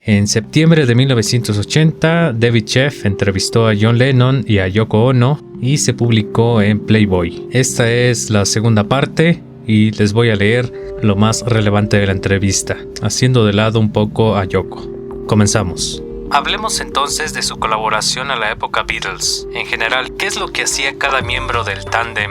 En septiembre de 1980, David Sheff entrevistó a John Lennon y a Yoko Ono y se publicó en Playboy. Esta es la segunda parte y les voy a leer lo más relevante de la entrevista, haciendo de lado un poco a Yoko. Comenzamos. Hablemos entonces de su colaboración a la época Beatles. En general, ¿qué es lo que hacía cada miembro del tándem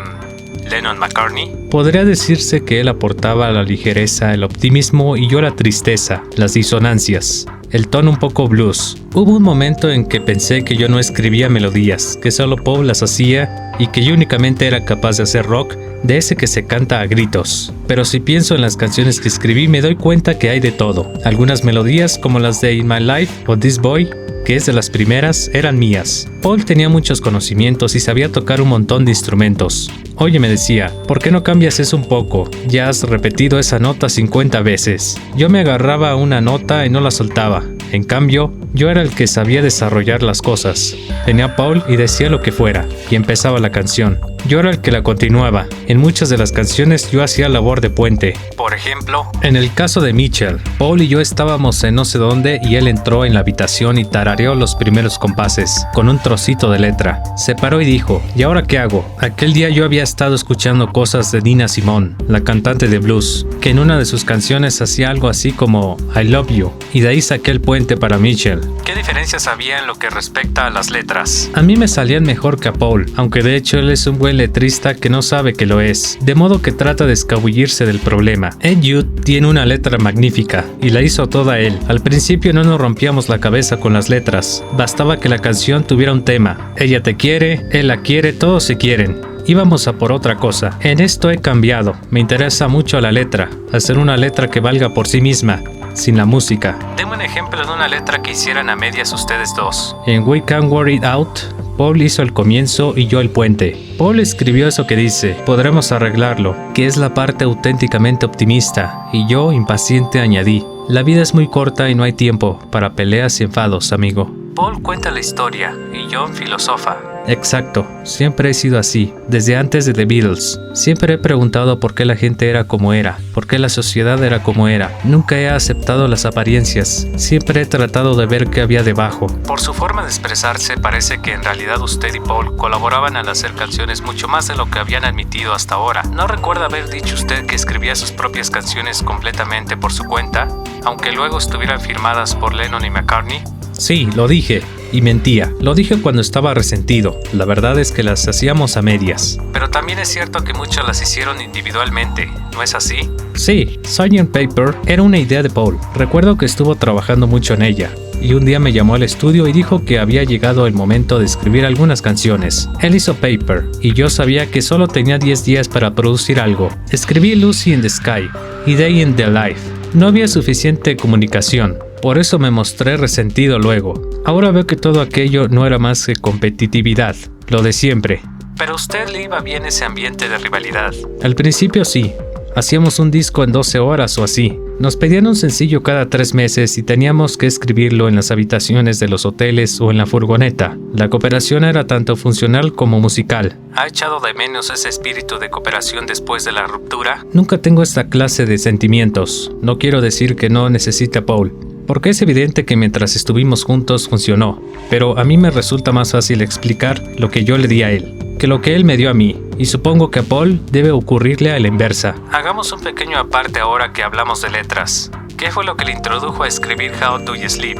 Lennon-McCartney? Podría decirse que él aportaba la ligereza, el optimismo y yo la tristeza, las disonancias, el tono un poco blues. Hubo un momento en que pensé que yo no escribía melodías, que solo Paul las hacía y que yo únicamente era capaz de hacer rock, de ese que se canta a gritos. Pero si pienso en las canciones que escribí me doy cuenta que hay de todo. Algunas melodías como las de In My Life o This Boy, que es de las primeras, eran mías. Paul tenía muchos conocimientos y sabía tocar un montón de instrumentos. Oye, me decía, ¿por qué no cambias eso un poco? Ya has repetido esa nota 50 veces. Yo me agarraba a una nota y no la soltaba. En cambio, yo era el que sabía desarrollar las cosas. Tenía a Paul y decía lo que fuera, y empezaba la canción. Yo era el que la continuaba. En muchas de las canciones yo hacía labor de puente. Por ejemplo, en el caso de Mitchell, Paul y yo estábamos en no sé dónde y él entró en la habitación y tarareó los primeros compases, con un trocito de letra. Se paró y dijo, ¿y ahora qué hago? Aquel día yo había estado escuchando cosas de Nina Simone, la cantante de blues, que en una de sus canciones hacía algo así como I Love You, y de ahí saqué el puente para Mitchell. ¿Qué diferencias había en lo que respecta a las letras? A mí me salían mejor que a Paul, aunque de hecho él es un buen letrista que no sabe que lo es, de modo que trata de escabullirse del problema. Ed Jude tiene una letra magnífica, y la hizo toda él. Al principio no nos rompíamos la cabeza con las letras, bastaba que la canción tuviera un tema. Ella te quiere, él la quiere, todos se quieren. Íbamos a por otra cosa. En esto he cambiado. Me interesa mucho la letra. Hacer una letra que valga por sí misma, sin la música. Deme un ejemplo de una letra que hicieran a medias ustedes dos. En We Can't Work It Out, Paul hizo el comienzo y yo el puente. Paul escribió eso que dice, podremos arreglarlo, que es la parte auténticamente optimista, y yo, impaciente, añadí, la vida es muy corta y no hay tiempo para peleas y enfados, amigo. Paul cuenta la historia y John filosofa. Exacto, siempre he sido así, desde antes de The Beatles. Siempre he preguntado por qué la gente era como era, por qué la sociedad era como era. Nunca he aceptado las apariencias, siempre he tratado de ver qué había debajo. Por su forma de expresarse, parece que en realidad usted y Paul colaboraban al hacer canciones mucho más de lo que habían admitido hasta ahora. ¿No recuerda haber dicho usted que escribía sus propias canciones completamente por su cuenta, aunque luego estuvieran firmadas por Lennon y McCartney? Sí, lo dije, y mentía. Lo dije cuando estaba resentido. La verdad es que las hacíamos a medias. Pero también es cierto que muchas las hicieron individualmente, ¿no es así? Sí, Sgt. Pepper era una idea de Paul. Recuerdo que estuvo trabajando mucho en ella. Y un día me llamó al estudio y dijo que había llegado el momento de escribir algunas canciones. Él hizo Paper, y yo sabía que solo tenía 10 días para producir algo. Escribí Lucy in the Sky y Day in the Life. No había suficiente comunicación. Por eso me mostré resentido luego. Ahora veo que todo aquello no era más que competitividad, lo de siempre. Pero a usted le iba bien ese ambiente de rivalidad. Al principio sí. Hacíamos un disco en 12 horas o así. Nos pedían un sencillo cada 3 meses y teníamos que escribirlo en las habitaciones de los hoteles o en la furgoneta. La cooperación era tanto funcional como musical. ¿Ha echado de menos ese espíritu de cooperación después de la ruptura? Nunca tengo esta clase de sentimientos. No quiero decir que no necesite a Paul, porque es evidente que mientras estuvimos juntos funcionó, pero a mí me resulta más fácil explicar lo que yo le di a él que lo que él me dio a mí, y supongo que a Paul debe ocurrirle a la inversa. Hagamos un pequeño aparte ahora que hablamos de letras. ¿Qué fue lo que le introdujo a escribir How Do You Sleep?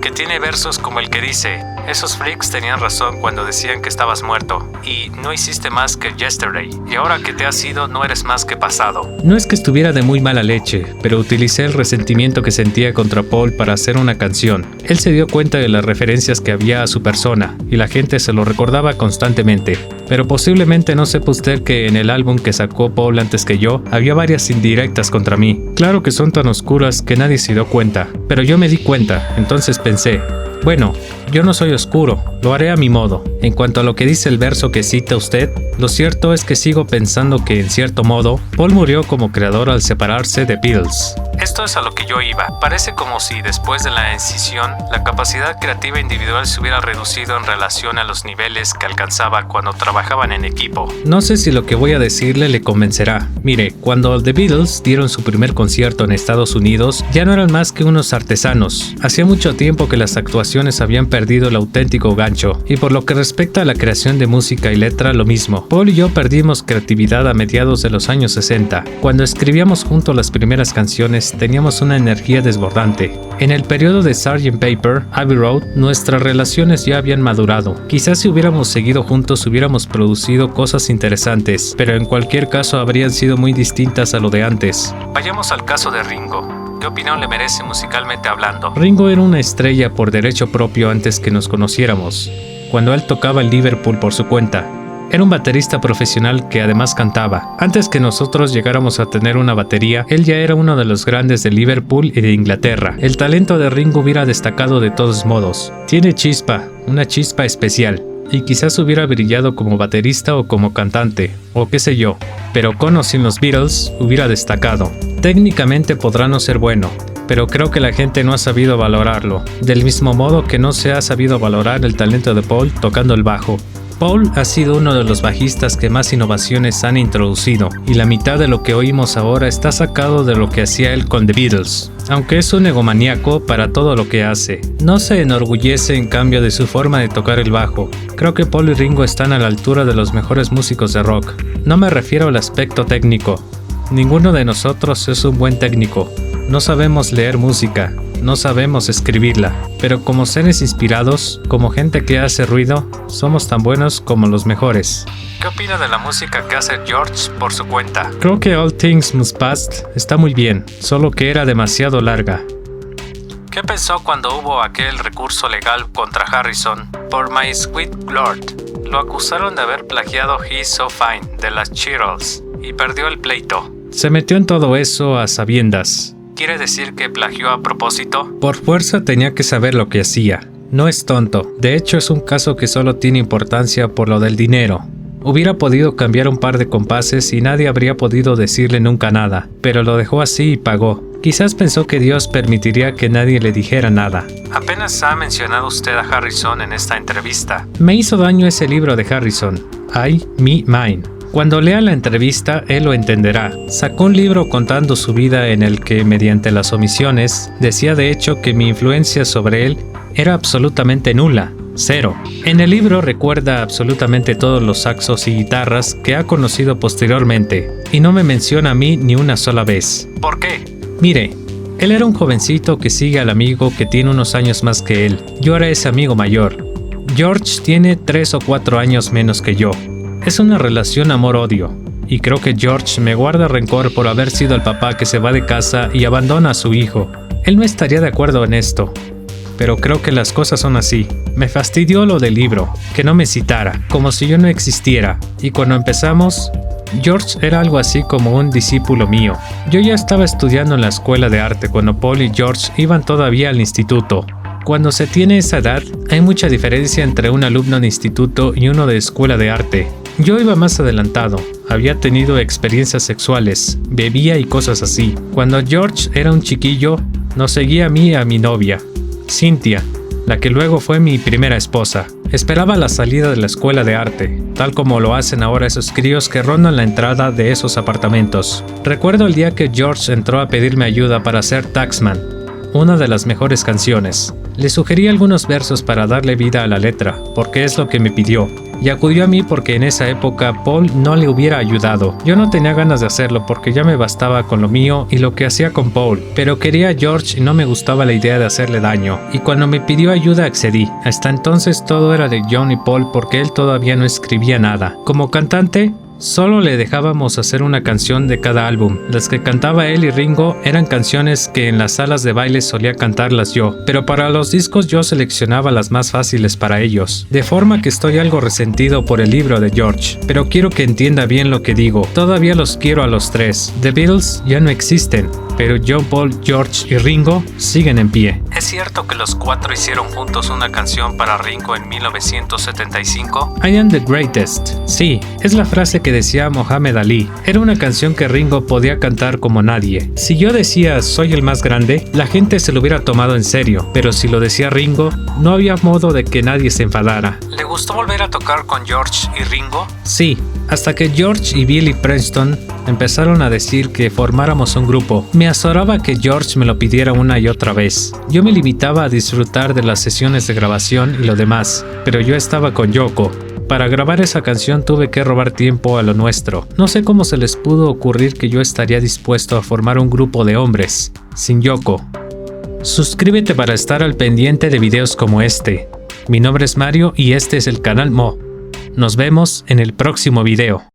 Que tiene versos como el que dice, esos freaks tenían razón cuando decían que estabas muerto, y no hiciste más que yesterday, y ahora que te has ido no eres más que pasado. No es que estuviera de muy mala leche, pero utilicé el resentimiento que sentía contra Paul para hacer una canción. Él se dio cuenta de las referencias que había a su persona, y la gente se lo recordaba constantemente. Pero posiblemente no sepa usted que en el álbum que sacó Paul antes que yo, había varias indirectas contra mí. Claro que son tan oscuras que nadie se dio cuenta, pero yo me di cuenta, entonces pensé, bueno, Yo no soy oscuro, lo haré a mi modo. En cuanto a lo que dice el verso que cita usted, lo cierto es que sigo pensando que, en cierto modo, Paul murió como creador al separarse de Beatles. Esto es a lo que yo iba. Parece como si después de la escisión, la capacidad creativa individual se hubiera reducido en relación a los niveles que alcanzaba cuando trabajaban en equipo. No sé si lo que voy a decirle le convencerá. Mire, cuando The Beatles dieron su primer concierto en Estados Unidos, ya no eran más que unos artesanos. Hacía mucho tiempo que las actuaciones habían perdido el auténtico gancho, y por lo que respecta a la creación de música y letra, lo mismo. Paul y yo perdimos creatividad a mediados de los años 60. Cuando escribíamos juntos las primeras canciones, teníamos una energía desbordante. En el periodo de Sgt. Pepper, Abbey Road, nuestras relaciones ya habían madurado. Quizás si hubiéramos seguido juntos hubiéramos producido cosas interesantes, pero en cualquier caso habrían sido muy distintas a lo de antes. Vayamos al caso de Ringo. ¿Qué opinión le merece musicalmente hablando? Ringo era una estrella por derecho propio antes que nos conociéramos, cuando él tocaba en Liverpool por su cuenta. Era un baterista profesional que además cantaba. Antes que nosotros llegáramos a tener una batería, él ya era uno de los grandes de Liverpool y de Inglaterra. El talento de Ringo hubiera destacado de todos modos. Tiene chispa, una chispa especial, y quizás hubiera brillado como baterista o como cantante, o qué sé yo, pero con o sin los Beatles hubiera destacado. Técnicamente podrá no ser bueno, pero creo que la gente no ha sabido valorarlo, del mismo modo que no se ha sabido valorar el talento de Paul tocando el bajo. Paul ha sido uno de los bajistas que más innovaciones han introducido, y la mitad de lo que oímos ahora está sacado de lo que hacía él con The Beatles. Aunque es un egomaníaco para todo lo que hace, no se enorgullece en cambio de su forma de tocar el bajo. Creo que Paul y Ringo están a la altura de los mejores músicos de rock. No me refiero al aspecto técnico. Ninguno de nosotros es un buen técnico. No sabemos leer música, no sabemos escribirla, pero como seres inspirados, como gente que hace ruido, somos tan buenos como los mejores. ¿Qué opina de la música que hace George por su cuenta? Creo que All Things Must Pass está muy bien, solo que era demasiado larga. ¿Qué pensó cuando hubo aquel recurso legal contra Harrison por My Sweet Lord? Lo acusaron de haber plagiado He's So Fine de las Cheryls y perdió el pleito. Se metió en todo eso a sabiendas. ¿Quiere decir que plagió a propósito? Por fuerza tenía que saber lo que hacía. No es tonto. De hecho, es un caso que solo tiene importancia por lo del dinero. Hubiera podido cambiar un par de compases y nadie habría podido decirle nunca nada, pero lo dejó así y pagó. Quizás pensó que Dios permitiría que nadie le dijera nada. Apenas ha mencionado usted a Harrison en esta entrevista. Me hizo daño ese libro de Harrison, I, Me, Mine. Cuando lea la entrevista, él lo entenderá. Sacó un libro contando su vida en el que, mediante las omisiones, decía de hecho que mi influencia sobre él era absolutamente nula, cero. En el libro recuerda absolutamente todos los saxos y guitarras que ha conocido posteriormente, y no me menciona a mí ni una sola vez. ¿Por qué? Mire, él era un jovencito que sigue al amigo que tiene unos años más que él. Yo era ese amigo mayor. George tiene 3 o 4 años menos que yo. Es una relación amor-odio, y creo que George me guarda rencor por haber sido el papá que se va de casa y abandona a su hijo. Él no estaría de acuerdo en esto, pero creo que las cosas son así. Me fastidió lo del libro, que no me citara, como si yo no existiera, y cuando empezamos, George era algo así como un discípulo mío. Yo ya estaba estudiando en la escuela de arte cuando Paul y George iban todavía al instituto. Cuando se tiene esa edad, hay mucha diferencia entre un alumno de instituto y uno de escuela de arte. Yo iba más adelantado, había tenido experiencias sexuales, bebía y cosas así. Cuando George era un chiquillo, nos seguía a mí y a mi novia, Cynthia, la que luego fue mi primera esposa. Esperaba la salida de la escuela de arte, tal como lo hacen ahora esos críos que rondan la entrada de esos apartamentos. Recuerdo el día que George entró a pedirme ayuda para hacer Taxman, una de las mejores canciones. Le sugerí algunos versos para darle vida a la letra, porque es lo que me pidió, y acudió a mí porque en esa época Paul no le hubiera ayudado. Yo no tenía ganas de hacerlo porque ya me bastaba con lo mío y lo que hacía con Paul, pero quería a George y no me gustaba la idea de hacerle daño, y cuando me pidió ayuda accedí. Hasta entonces todo era de John y Paul porque él todavía no escribía nada. Como cantante, Solo le dejábamos hacer una canción de cada álbum. Las que cantaba él y Ringo eran canciones que en las salas de baile solía cantarlas yo, pero para los discos yo seleccionaba las más fáciles para ellos. De forma que estoy algo resentido por el libro de George, pero quiero que entienda bien lo que digo. Todavía los quiero a los tres. The Beatles ya no existen, pero John, Paul, George y Ringo siguen en pie. ¿Es cierto que los cuatro hicieron juntos una canción para Ringo en 1975? I am the greatest. Sí, es la frase que decía Mohamed Ali. Era una canción que Ringo podía cantar como nadie. Si yo decía soy el más grande, la gente se lo hubiera tomado en serio, pero si lo decía Ringo, no había modo de que nadie se enfadara. ¿Le gustó volver a tocar con George y Ringo? Sí, hasta que George y Billy Preston empezaron a decir que formáramos un grupo. Me azoraba que George me lo pidiera una y otra vez. Yo me limitaba a disfrutar de las sesiones de grabación y lo demás, pero yo estaba con Yoko. Para grabar esa canción tuve que robar tiempo a lo nuestro. No sé cómo se les pudo ocurrir que yo estaría dispuesto a formar un grupo de hombres, sin Yoko. Suscríbete para estar al pendiente de videos como este. Mi nombre es Mario y este es el canal Mo. Nos vemos en el próximo video.